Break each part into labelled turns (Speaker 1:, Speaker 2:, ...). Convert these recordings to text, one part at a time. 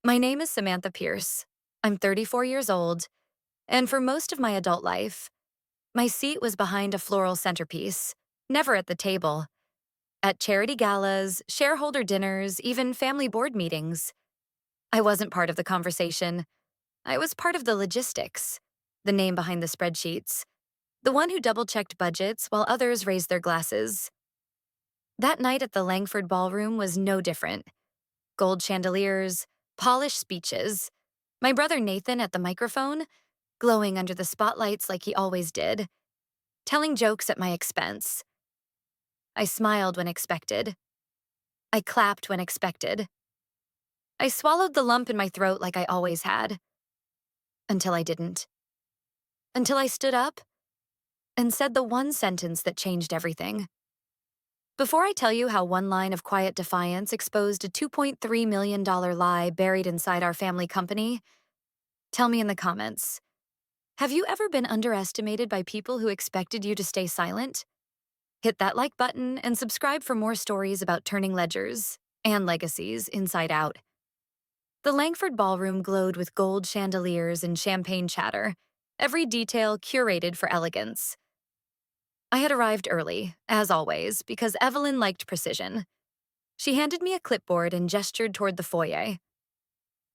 Speaker 1: My name is Samantha Pierce. I'm 34 years old, and for most of my adult life, my seat was behind a floral centerpiece, never at the table. At charity galas, shareholder dinners, even family board meetings, I wasn't part of the conversation. I was part of the logistics, the name behind the spreadsheets, the one who double-checked budgets while others raised their glasses. That night at the Langford Ballroom was no different. Gold chandeliers, polished speeches, my brother Nathan at the microphone, glowing under the spotlights like he always did, telling jokes at my expense. I smiled when expected. I clapped when expected. I swallowed the lump in my throat like I always had. Until I didn't. Until I stood up and said the one sentence that changed everything. Before I tell you how one line of quiet defiance exposed a $2.3 million lie buried inside our family company, tell me in the comments. Have you ever been underestimated by people who expected you to stay silent? Hit that like button and subscribe for more stories about turning ledgers and legacies inside out. The Langford Ballroom glowed with gold chandeliers and champagne chatter, every detail curated for elegance. I had arrived early, as always, because Evelyn liked precision. She handed me a clipboard and gestured toward the foyer.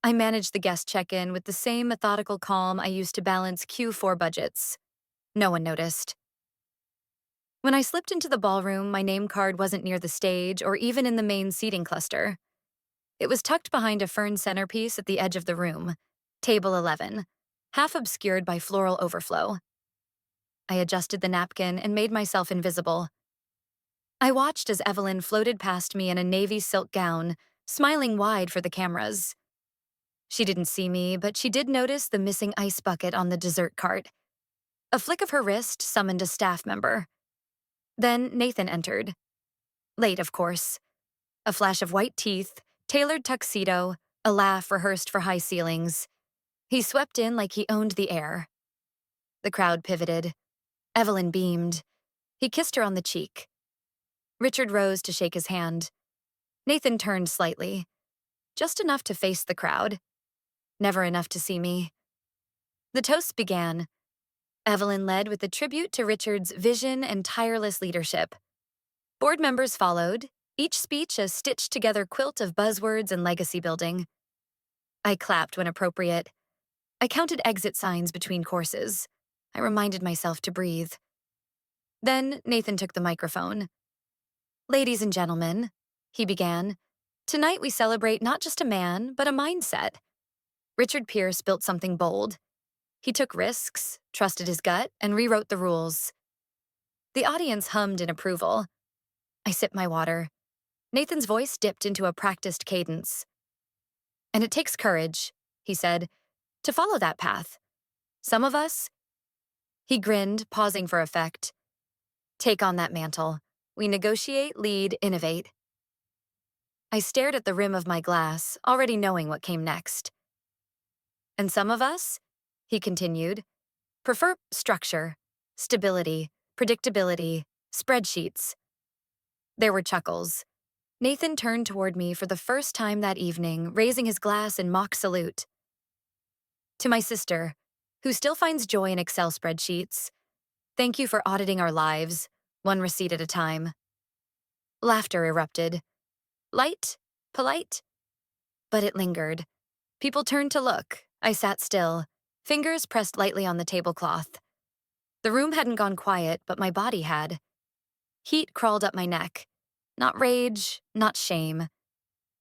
Speaker 1: I managed the guest check-in with the same methodical calm I used to balance Q4 budgets. No one noticed. When I slipped into the ballroom, my name card wasn't near the stage or even in the main seating cluster. It was tucked behind a fern centerpiece at the edge of the room, table 11, half obscured by floral overflow. I adjusted the napkin and made myself invisible. I watched as Evelyn floated past me in a navy silk gown, smiling wide for the cameras. She didn't see me, but she did notice the missing ice bucket on the dessert cart. A flick of her wrist summoned a staff member. Then Nathan entered. Late, of course. A flash of white teeth, tailored tuxedo, a laugh rehearsed for high ceilings. He swept in like he owned the air. The crowd pivoted. Evelyn beamed. He kissed her on the cheek. Richard rose to shake his hand. Nathan turned slightly, just enough to face the crowd, never enough to see me. The toast began. Evelyn led with a tribute to Richard's vision and tireless leadership. Board members followed, each speech a stitched-together quilt of buzzwords and legacy building. I clapped when appropriate. I counted exit signs between courses. I reminded myself to breathe. Then Nathan took the microphone. "Ladies and gentlemen," he began, "tonight we celebrate not just a man, but a mindset. Richard Pierce built something bold. He took risks, trusted his gut, and rewrote the rules." The audience hummed in approval. I sipped my water. Nathan's voice dipped into a practiced cadence. "And it takes courage," he said, "to follow that path. Some of us—" He grinned, pausing for effect. "Take on that mantle. We negotiate, lead, innovate." I stared at the rim of my glass, already knowing what came next. "And some of us," he continued, "prefer structure, stability, predictability, spreadsheets." There were chuckles. Nathan turned toward me for the first time that evening, raising his glass in mock salute. "To my sister, who still finds joy in Excel spreadsheets, thank you for auditing our lives, one receipt at a time." Laughter erupted. Light, polite, but it lingered. People turned to look. I sat still, fingers pressed lightly on the tablecloth. The room hadn't gone quiet, but my body had. Heat crawled up my neck. Not rage, not shame.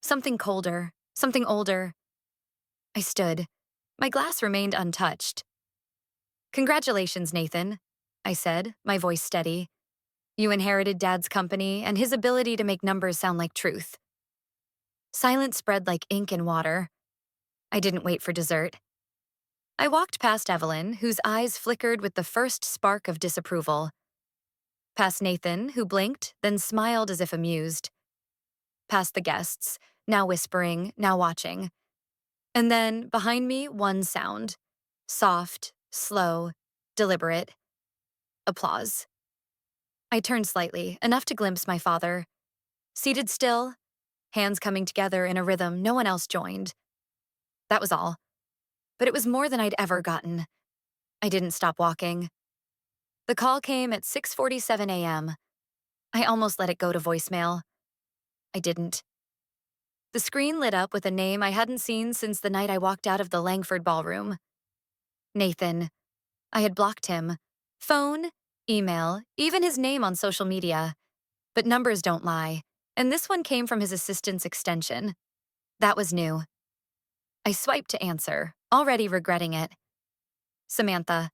Speaker 1: Something colder, something older. I stood. My glass remained untouched. "Congratulations, Nathan," I said, my voice steady. "You inherited Dad's company and his ability to make numbers sound like truth." Silence spread like ink in water. I didn't wait for dessert. I walked past Evelyn, whose eyes flickered with the first spark of disapproval. Past Nathan, who blinked, then smiled as if amused. Past the guests, now whispering, now watching. And then, behind me, one sound. Soft, slow, deliberate. Applause. I turned slightly, enough to glimpse my father. Seated still, hands coming together in a rhythm no one else joined. That was all. But it was more than I'd ever gotten. I didn't stop walking. The call came at 6:47 a.m. I almost let it go to voicemail. I didn't. The screen lit up with a name I hadn't seen since the night I walked out of the Langford ballroom. Nathan. I had blocked him. Phone, email, even his name on social media. But numbers don't lie, and this one came from his assistant's extension. That was new. I swiped to answer, already regretting it. Samantha.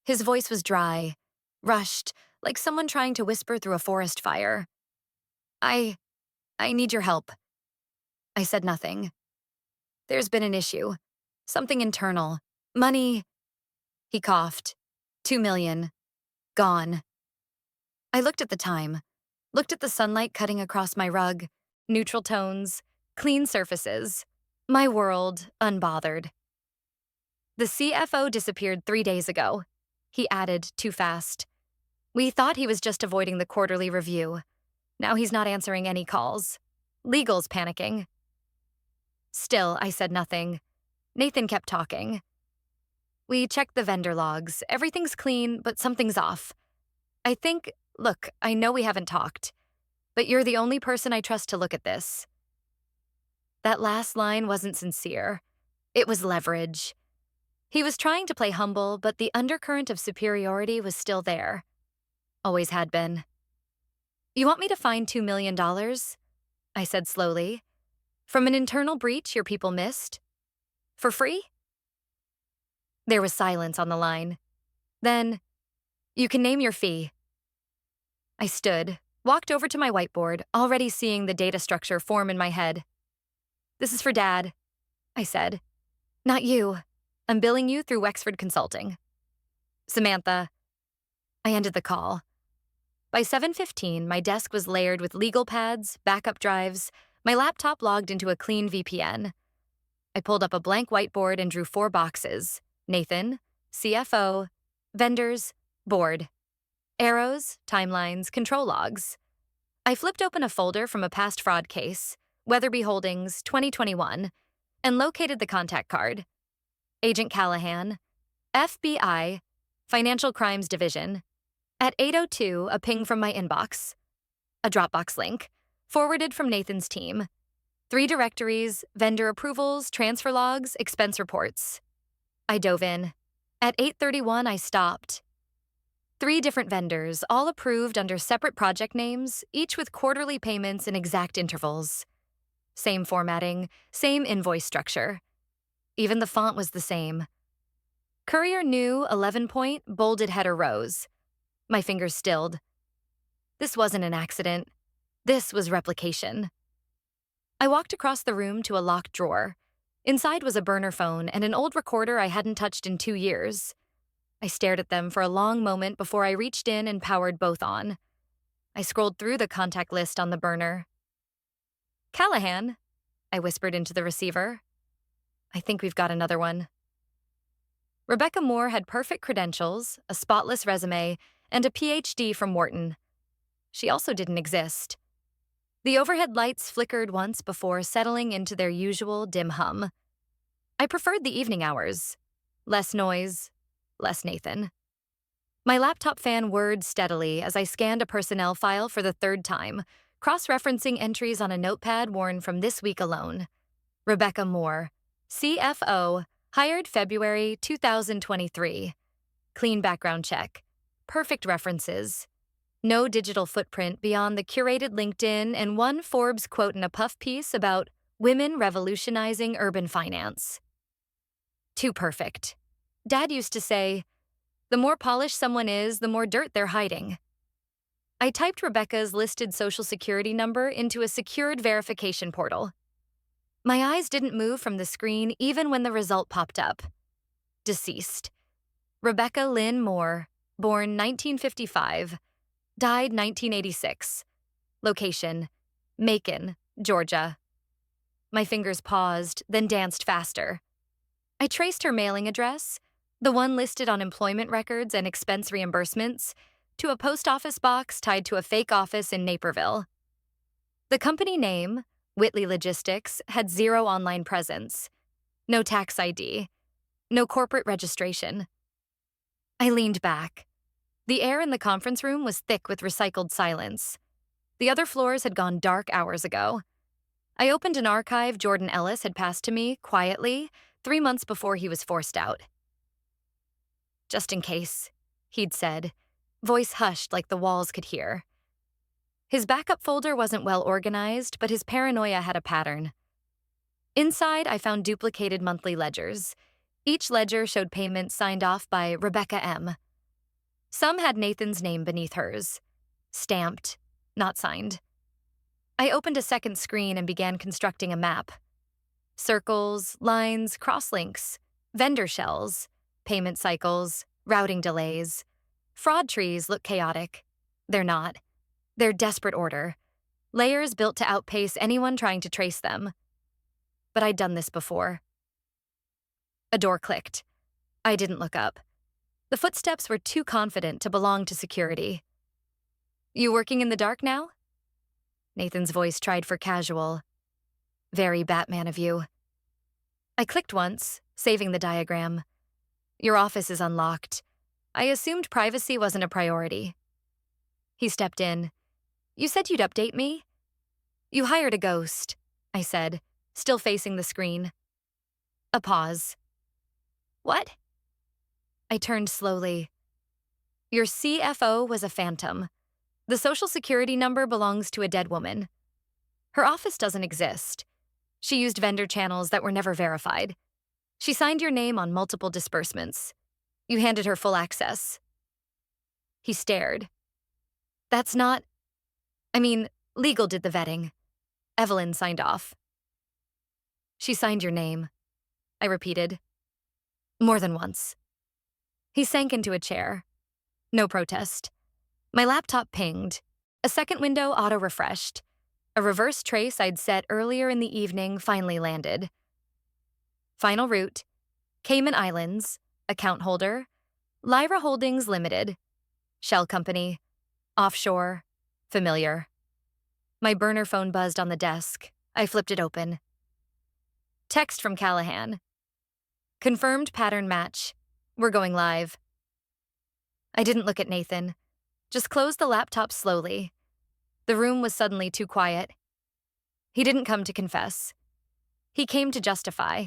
Speaker 1: His voice was dry, rushed, like someone trying to whisper through a forest fire. I need your help. I said nothing. There's been an issue. Something internal. Money. He coughed. 2 million. Gone. I looked at the time. Looked at the sunlight cutting across my rug. Neutral tones. Clean surfaces. My world, unbothered. The CFO disappeared 3 days ago. He added, too fast. We thought he was just avoiding the quarterly review. Now he's not answering any calls. Legal's panicking. Still, I said nothing. Nathan kept talking. We checked the vendor logs. Everything's clean, but something's off. Look, I know we haven't talked, but you're the only person I trust to look at this. That last line wasn't sincere. It was leverage. He was trying to play humble, but the undercurrent of superiority was still there. Always had been. You want me to find $2 million? I said slowly. From an internal breach your people missed? For free? There was silence on the line. Then, you can name your fee. I stood, walked over to my whiteboard, already seeing the data structure form in my head. This is for Dad, I said. Not you. I'm billing you through Wexford Consulting. Samantha. I ended the call. By 7:15, my desk was layered with legal pads, backup drives, my laptop logged into a clean VPN. I pulled up a blank whiteboard and drew 4 boxes. Nathan, CFO, vendors, board. Arrows, timelines, control logs. I flipped open a folder from a past fraud case, Weatherby Holdings, 2021, and located the contact card. Agent Callahan, FBI, Financial Crimes Division. At 8:02, a ping from my inbox. A Dropbox link, forwarded from Nathan's team. 3 directories, vendor approvals, transfer logs, expense reports. I dove in. At 8:31, I stopped. 3 different vendors, all approved under separate project names, each with quarterly payments in exact intervals. Same formatting, same invoice structure. Even the font was the same. Courier New 11-point, bolded header rows. My fingers stilled. This wasn't an accident. This was replication. I walked across the room to a locked drawer. Inside was a burner phone and an old recorder I hadn't touched in 2 years. I stared at them for a long moment before I reached in and powered both on. I scrolled through the contact list on the burner. Callahan, I whispered into the receiver. I think we've got another one. Rebecca Moore had perfect credentials, a spotless resume, and a PhD from Wharton. She also didn't exist. The overhead lights flickered once before settling into their usual dim hum. I preferred the evening hours. Less noise, less Nathan. My laptop fan whirred steadily as I scanned a personnel file for the 3rd time, cross-referencing entries on a notepad worn from this week alone. Rebecca Moore, CFO, hired February 2023. Clean background check. Perfect references. No digital footprint beyond the curated LinkedIn and 1 Forbes quote in a puff piece about women revolutionizing urban finance. Too perfect. Dad used to say, the more polished someone is, the more dirt they're hiding. I typed Rebecca's listed social security number into a secured verification portal. My eyes didn't move from the screen even when the result popped up. Deceased. Rebecca Lynn Moore, born 1955, died 1986. Location, Macon, Georgia. My fingers paused, then danced faster. I traced her mailing address, the one listed on employment records and expense reimbursements, to a post office box tied to a fake office in Naperville. The company name, Whitley Logistics, had 0 online presence. No tax ID. No corporate registration. I leaned back. The air in the conference room was thick with recycled silence. The other floors had gone dark hours ago. I opened an archive Jordan Ellis had passed to me, quietly, 3 months before he was forced out. Just in case, he'd said, voice hushed like the walls could hear. His backup folder wasn't well organized, but his paranoia had a pattern. Inside, I found duplicated monthly ledgers. Each ledger showed payments signed off by Rebecca M. Some had Nathan's name beneath hers. Stamped, not signed. I opened a second screen and began constructing a map. Circles, lines, crosslinks, vendor shells, payment cycles, routing delays. Fraud trees look chaotic. They're not. They're desperate order. Layers built to outpace anyone trying to trace them. But I'd done this before. A door clicked. I didn't look up. The footsteps were too confident to belong to security. You working in the dark now? Nathan's voice tried for casual. Very Batman of you. I clicked once, saving the diagram. Your office is unlocked. I assumed privacy wasn't a priority. He stepped in. You said you'd update me? You hired a ghost, I said, still facing the screen. A pause. What? I turned slowly. Your CFO was a phantom. The social security number belongs to a dead woman. Her office doesn't exist. She used vendor channels that were never verified. She signed your name on multiple disbursements. You handed her full access. He stared. That's not... legal did the vetting. Evelyn signed off. She signed your name, I repeated. More than once. He sank into a chair. No protest. My laptop pinged. A second window auto-refreshed. A reverse trace I'd set earlier in the evening finally landed. Final route, Cayman Islands, account holder, Lyra Holdings Limited, shell company, offshore, familiar. My burner phone buzzed on the desk. I flipped it open. Text from Callahan. Confirmed pattern match. We're going live. I didn't look at Nathan. Just closed the laptop slowly. The room was suddenly too quiet. He didn't come to confess. He came to justify.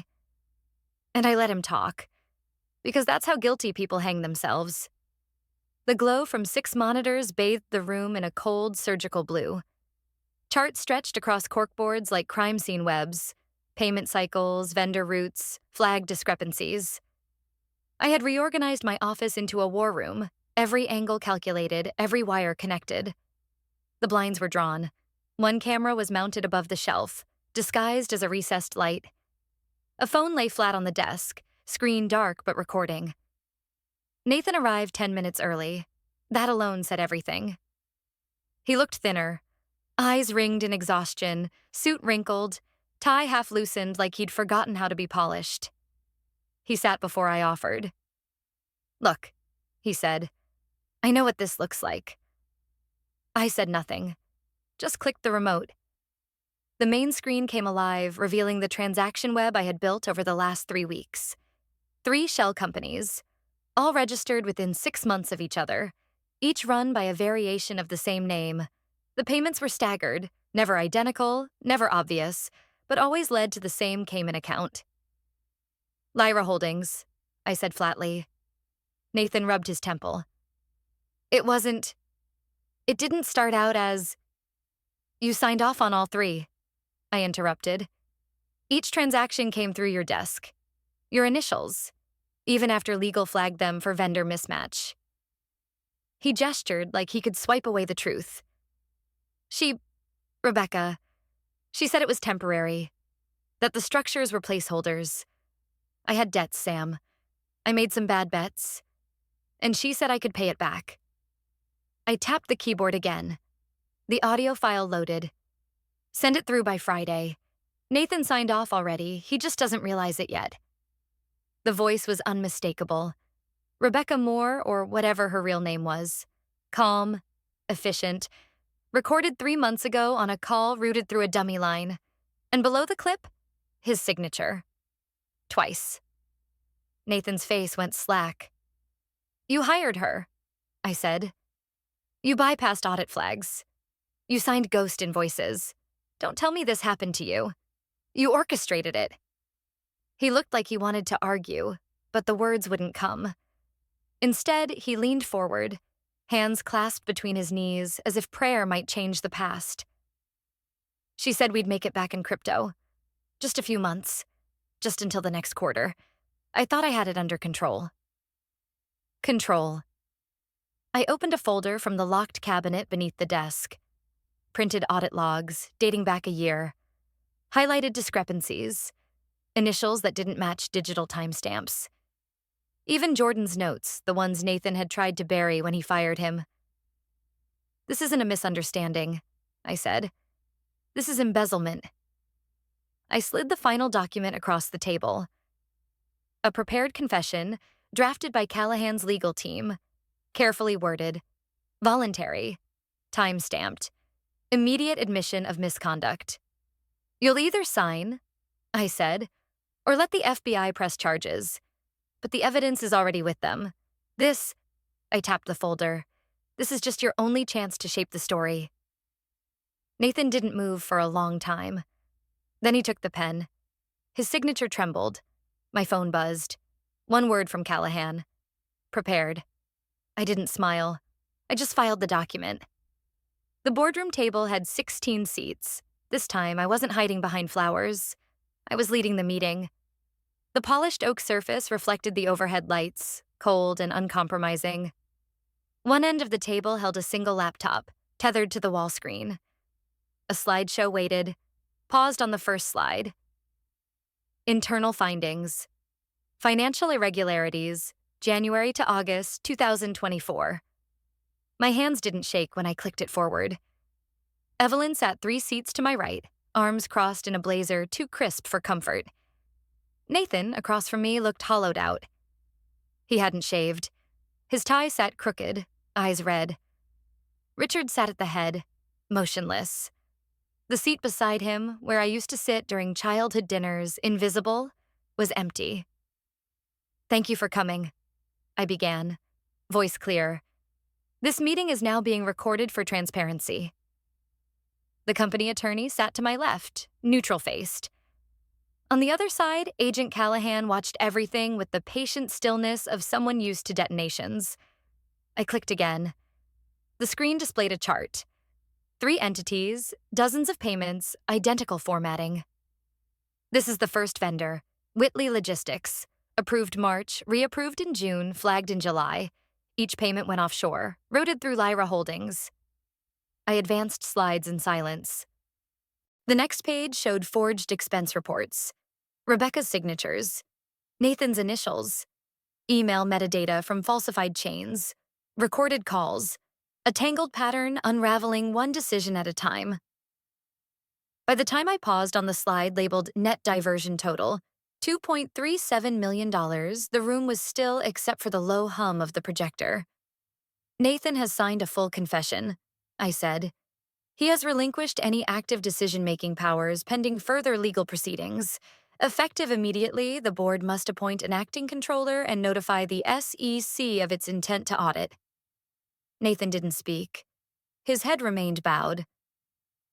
Speaker 1: And I let him talk, because that's how guilty people hang themselves. The glow from 6 monitors bathed the room in a cold, surgical blue. Charts stretched across corkboards like crime scene webs, payment cycles, vendor routes, flag discrepancies. I had reorganized my office into a war room, every angle calculated, every wire connected. The blinds were drawn. One camera was mounted above the shelf, disguised as a recessed light. A phone lay flat on the desk, screen dark but recording. Nathan arrived 10 minutes early. That alone said everything. He looked thinner, eyes ringed in exhaustion, suit wrinkled, tie half loosened like he'd forgotten how to be polished. He sat before I offered. Look, he said, I know what this looks like. I said nothing, just clicked the remote. The main screen came alive, revealing the transaction web I had built over the last 3 weeks. 3 shell companies, all registered within 6 months of each other, each run by a variation of the same name. The payments were staggered, never identical, never obvious, but always led to the same Cayman account. Lyra Holdings, I said flatly. Nathan rubbed his temple. It didn't start out as... You signed off on all 3, I interrupted. Each transaction came through your desk. Your initials, even after legal flagged them for vendor mismatch. He gestured like he could swipe away the truth. Rebecca, she said it was temporary, that the structures were placeholders. I had debts, Sam. I made some bad bets, and she said I could pay it back. I tapped the keyboard again. The audio file loaded. Send it through by Friday. Nathan signed off already, he just doesn't realize it yet. The voice was unmistakable. Rebecca Moore, or whatever her real name was. Calm, efficient, recorded 3 months ago on a call routed through a dummy line. And below the clip, his signature. Twice. Nathan's face went slack. You hired her, I said. You bypassed audit flags. You signed ghost invoices. Don't tell me this happened to you. You orchestrated it. He looked like he wanted to argue, but the words wouldn't come. Instead, he leaned forward, hands clasped between his knees as if prayer might change the past. She said we'd make it back in crypto. Just a few months. Just until the next quarter. I thought I had it under control. Control. I opened a folder from the locked cabinet beneath the desk. Printed audit logs, dating back a year. Highlighted discrepancies. Initials that didn't match digital timestamps. Even Jordan's notes, the ones Nathan had tried to bury when he fired him. This isn't a misunderstanding, I said. This is embezzlement. I slid the final document across the table. A prepared confession, drafted by Callahan's legal team, carefully worded, voluntary, time-stamped, immediate admission of misconduct. You'll either sign, I said, or let the FBI press charges. But the evidence is already with them. This, I tapped the folder, this is just your only chance to shape the story. Nathan didn't move for a long time. Then he took the pen. His signature trembled. My phone buzzed. One word from Callahan. Prepared. I didn't smile. I just filed the document. The boardroom table had 16 seats. This time, I wasn't hiding behind flowers. I was leading the meeting. The polished oak surface reflected the overhead lights, cold and uncompromising. One end of the table held a single laptop, tethered to the wall screen. A slideshow waited, paused on the first slide. Internal findings. Financial irregularities, January to August 2024. My hands didn't shake when I clicked it forward. Evelyn sat 3 seats to my right, arms crossed in a blazer too crisp for comfort. Nathan, across from me, looked hollowed out. He hadn't shaved. His tie sat crooked, eyes red. Richard sat at the head, motionless. The seat beside him, where I used to sit during childhood dinners, invisible, was empty. Thank you for coming, I began, voice clear. This meeting is now being recorded for transparency. The company attorney sat to my left, neutral-faced. On the other side, Agent Callahan watched everything with the patient stillness of someone used to detonations. I clicked again. The screen displayed a chart. 3 entities, dozens of payments, identical formatting. This is the first vendor, Whitley Logistics. Approved March, reapproved in June, flagged in July. Each payment went offshore, routed through Lyra Holdings. I advanced slides in silence. The next page showed forged expense reports. Rebecca's signatures, Nathan's initials, email metadata from falsified chains, recorded calls, a tangled pattern unraveling one decision at a time. By the time I paused on the slide labeled Net Diversion Total, $2.37 million, the room was still except for the low hum of the projector. Nathan has signed a full confession, I said. He has relinquished any active decision-making powers pending further legal proceedings. Effective immediately, the board must appoint an acting controller and notify the SEC of its intent to audit. Nathan didn't speak. His head remained bowed.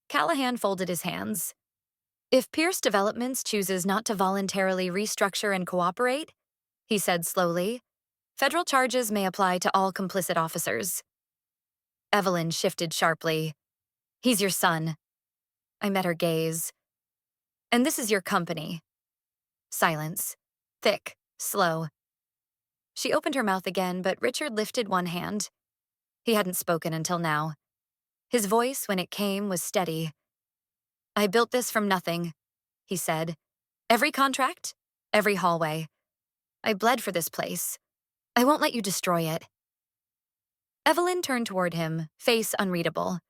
Speaker 1: Callahan folded his hands. If Pierce Developments chooses not to voluntarily restructure and cooperate, he said slowly, federal charges may apply to all complicit officers. Evelyn shifted sharply. He's your son. I met her gaze. And this is your company. Silence. Thick, slow. She opened her mouth again, but Richard lifted one hand. He hadn't spoken until now. His voice, when it came, was steady. I built this from nothing, he said. Every contract, every hallway. I bled for this place. I won't let you destroy it. Evelyn turned toward him, face unreadable.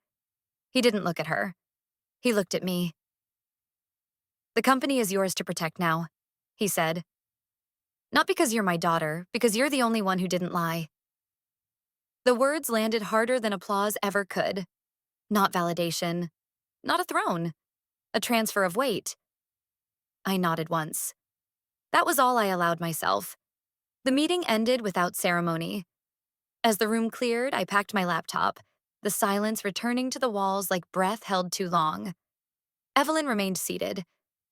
Speaker 1: He didn't look at her. He looked at me. The company is yours to protect now, he said. Not because you're my daughter, because you're the only one who didn't lie. The words landed harder than applause ever could. Not validation. Not a throne. A transfer of weight. I nodded once. That was all I allowed myself. The meeting ended without ceremony. As the room cleared, I packed my laptop, the silence returning to the walls like breath held too long. Evelyn remained seated.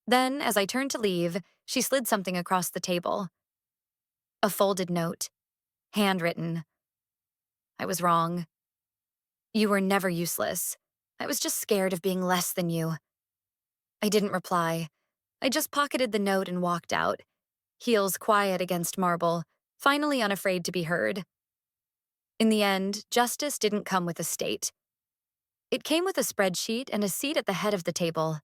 Speaker 1: Then, as I turned to leave, she slid something across the table. A folded note, handwritten. I was wrong. You were never useless. I was just scared of being less than you. I didn't reply. I just pocketed the note and walked out, heels quiet against marble, finally unafraid to be heard. In the end, justice didn't come with a state. It came with a spreadsheet and a seat at the head of the table.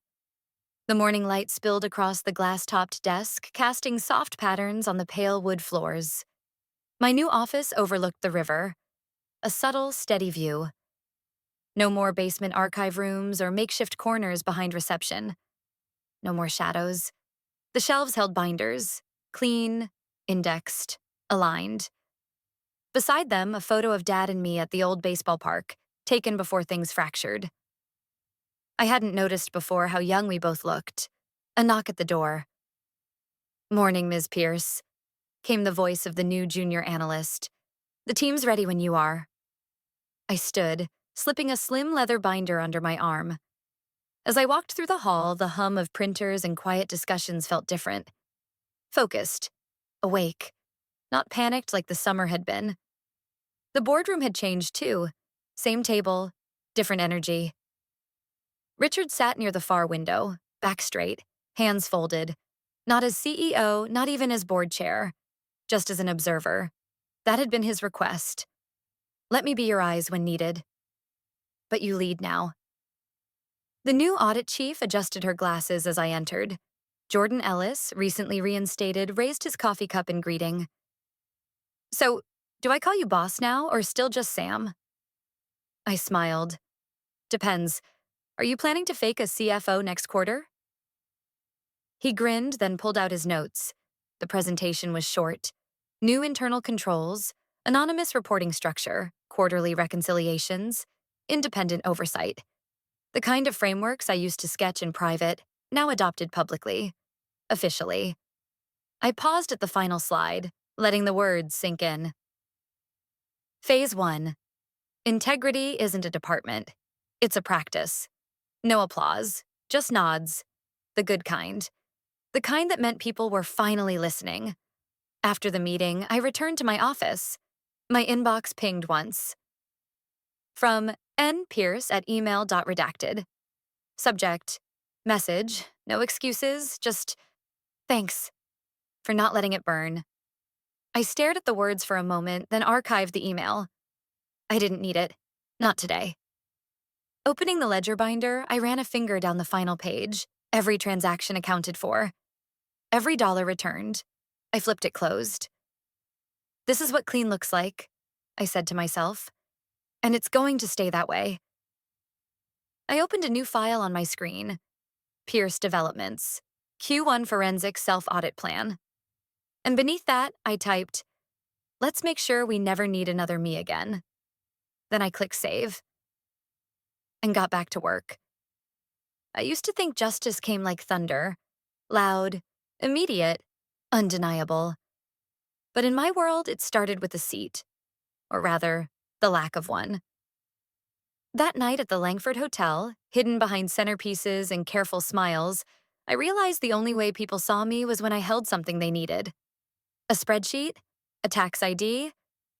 Speaker 1: The morning light spilled across the glass-topped desk, casting soft patterns on the pale wood floors. My new office overlooked the river, a subtle, steady view. No more basement archive rooms or makeshift corners behind reception. No more shadows. The shelves held binders, clean, indexed, aligned. Beside them, a photo of Dad and me at the old baseball park, taken before things fractured. I hadn't noticed before how young we both looked. A knock at the door. "Morning, Ms. Pierce," came the voice of the new junior analyst. "The team's ready when you are." I stood, slipping a slim leather binder under my arm. As I walked through the hall, the hum of printers and quiet discussions felt different. Focused. Awake. Not panicked like the summer had been. The boardroom had changed too. Same table, different energy. Richard sat near the far window, back straight, hands folded. Not as CEO, not even as board chair. Just as an observer. That had been his request. "Let me be your eyes when needed. But you lead now." The new audit chief adjusted her glasses as I entered. Jordan Ellis, recently reinstated, raised his coffee cup in greeting. "So, do I call you boss now, or still just Sam?" I smiled. "Depends. Are you planning to fake a CFO next quarter?" He grinned, then pulled out his notes. The presentation was short. New internal controls, anonymous reporting structure, quarterly reconciliations, independent oversight. The kind of frameworks I used to sketch in private, now adopted publicly. Officially. I paused at the final slide, letting the words sink in. Phase 1. Integrity isn't a department. It's a practice. No applause, just nods. The good kind. The kind that meant people were finally listening. After the meeting, I returned to my office. My inbox pinged once. From npierce@email.redacted. Subject, message, no excuses, just thanks for not letting it burn. I stared at the words for a moment, then archived the email. I didn't need it. Not today. Opening the ledger binder, I ran a finger down the final page. Every transaction accounted for. Every dollar returned. I flipped it closed. "This is what clean looks like," I said to myself. "And it's going to stay that way." I opened a new file on my screen. Pierce Developments. Q1 Forensic Self-Audit Plan. And beneath that, I typed, "Let's make sure we never need another me again." Then I clicked save. And got back to work. I used to think justice came like thunder. Loud, immediate, undeniable. But in my world, it started with a seat. Or rather, the lack of one. That night at the Langford Hotel, hidden behind centerpieces and careful smiles, I realized the only way people saw me was when I held something they needed. A spreadsheet, a tax ID,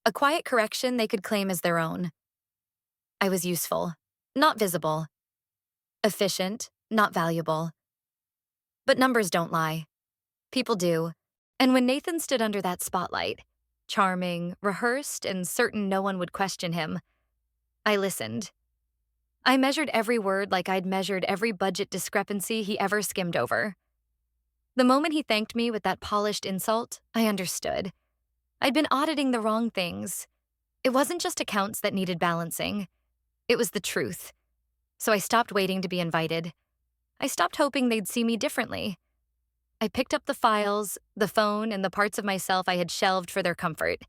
Speaker 1: a quiet correction they could claim as their own. I was useful, not visible. Efficient, not valuable. But numbers don't lie. People do. And when Nathan stood under that spotlight, charming, rehearsed, and certain no one would question him, I listened. I measured every word like I'd measured every budget discrepancy he ever skimmed over. The moment he thanked me with that polished insult, I understood. I'd been auditing the wrong things. It wasn't just accounts that needed balancing. It was the truth. So I stopped waiting to be invited. I stopped hoping they'd see me differently. I picked up the files, the phone, and the parts of myself I had shelved for their comfort.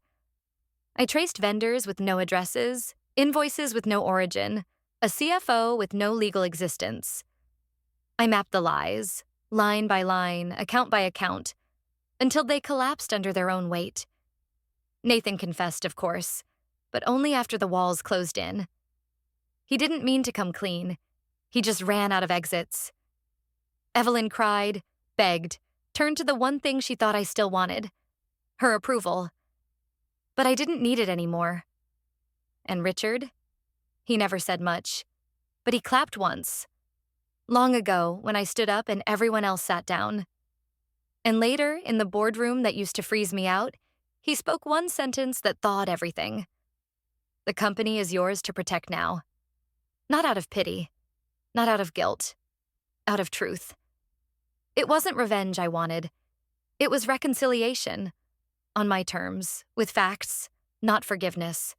Speaker 1: I traced vendors with no addresses, invoices with no origin, a CFO with no legal existence. I mapped the lies, line by line, account by account, until they collapsed under their own weight. Nathan confessed, of course, but only after the walls closed in. He didn't mean to come clean. He just ran out of exits. Evelyn cried, begged, turned to the one thing she thought I still wanted, her approval. But I didn't need it anymore. And Richard? He never said much, but he clapped once. Long ago, when I stood up and everyone else sat down. And later, in the boardroom that used to freeze me out, he spoke one sentence that thawed everything. The company is yours to protect now. Not out of pity, not out of guilt, out of truth. It wasn't revenge I wanted. It was reconciliation, on my terms, with facts, not forgiveness.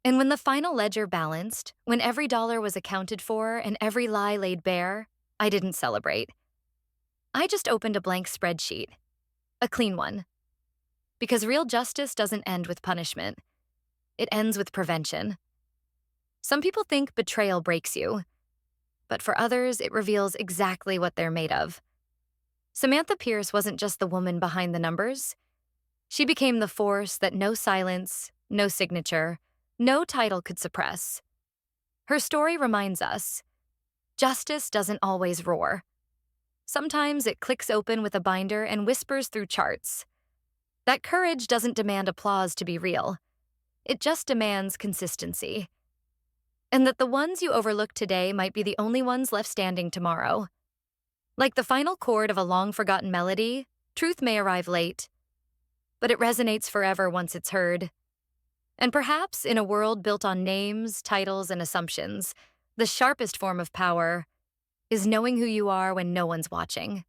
Speaker 1: And when the final ledger balanced, when every dollar was accounted for and every lie laid bare, I didn't celebrate. I just opened a blank spreadsheet, a clean one. Because real justice doesn't end with punishment. It ends with prevention. Some people think betrayal breaks you, but for others, it reveals exactly what they're made of. Samantha Pierce wasn't just the woman behind the numbers. She became the force that no silence, no signature, no title could suppress. Her story reminds us, justice doesn't always roar. Sometimes it clicks open with a binder and whispers through charts. That courage doesn't demand applause to be real. It just demands consistency. And that the ones you overlook today might be the only ones left standing tomorrow. Like the final chord of a long-forgotten melody, truth may arrive late, but it resonates forever once it's heard. And perhaps in a world built on names, titles, and assumptions, the sharpest form of power is knowing who you are when no one's watching.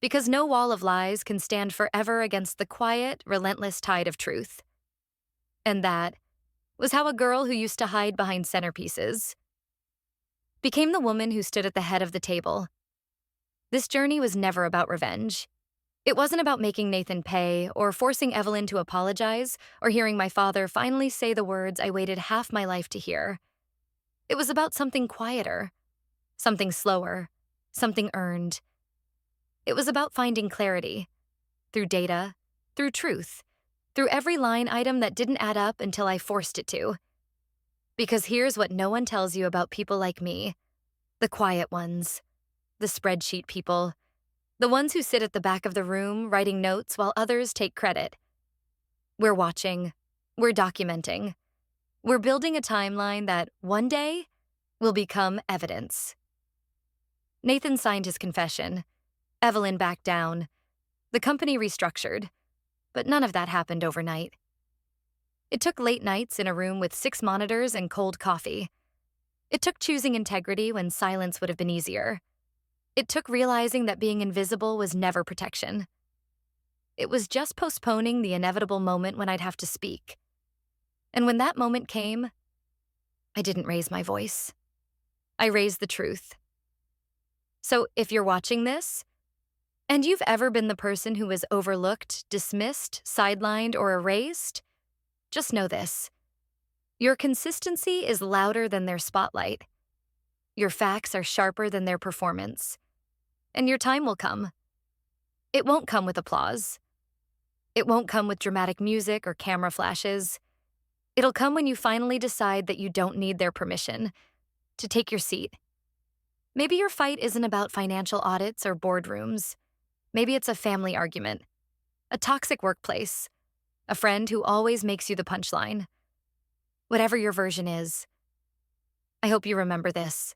Speaker 1: Because no wall of lies can stand forever against the quiet, relentless tide of truth. And that was how a girl who used to hide behind centerpieces became the woman who stood at the head of the table. This journey was never about revenge. It wasn't about making Nathan pay or forcing Evelyn to apologize or hearing my father finally say the words I waited half my life to hear. It was about something quieter, something slower, something earned. It was about finding clarity through data, through truth, through every line item that didn't add up until I forced it to. Because here's what no one tells you about people like me, the quiet ones, the spreadsheet people, the ones who sit at the back of the room writing notes while others take credit. We're watching, we're documenting, we're building a timeline that one day will become evidence. Nathan signed his confession. Evelyn backed down. The company restructured. But none of that happened overnight. It took late nights in a room with 6 monitors and cold coffee. It took choosing integrity when silence would have been easier. It took realizing that being invisible was never protection. It was just postponing the inevitable moment when I'd have to speak. And when that moment came, I didn't raise my voice. I raised the truth. So if you're watching this, and you've ever been the person who was overlooked, dismissed, sidelined, or erased, just know this. Your consistency is louder than their spotlight. Your facts are sharper than their performance. And your time will come. It won't come with applause. It won't come with dramatic music or camera flashes. It'll come when you finally decide that you don't need their permission to take your seat. Maybe your fight isn't about financial audits or boardrooms. Maybe it's a family argument, a toxic workplace, a friend who always makes you the punchline. Whatever your version is, I hope you remember this.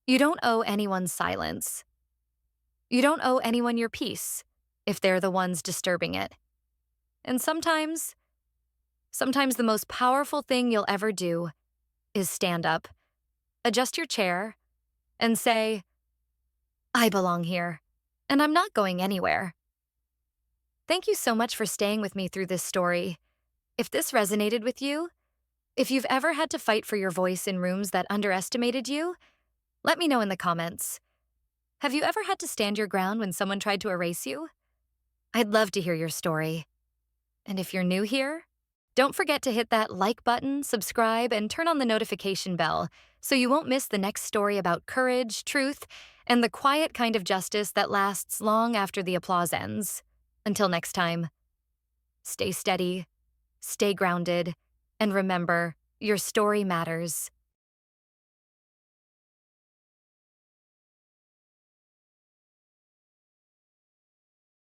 Speaker 1: You don't owe anyone silence. You don't owe anyone your peace if they're the ones disturbing it. And sometimes the most powerful thing you'll ever do is stand up, adjust your chair, and say, I belong here. And I'm not going anywhere. Thank you so much for staying with me through this story. If this resonated with you, if you've ever had to fight for your voice in rooms that underestimated you, let me know in the comments. Have you ever had to stand your ground when someone tried to erase you? I'd love to hear your story. And if you're new here, don't forget to hit that like button, subscribe, and turn on the notification bell so you won't miss the next story about courage, truth, and the quiet kind of justice that lasts long after the applause ends. Until next time, stay steady, stay grounded, and remember, your story matters.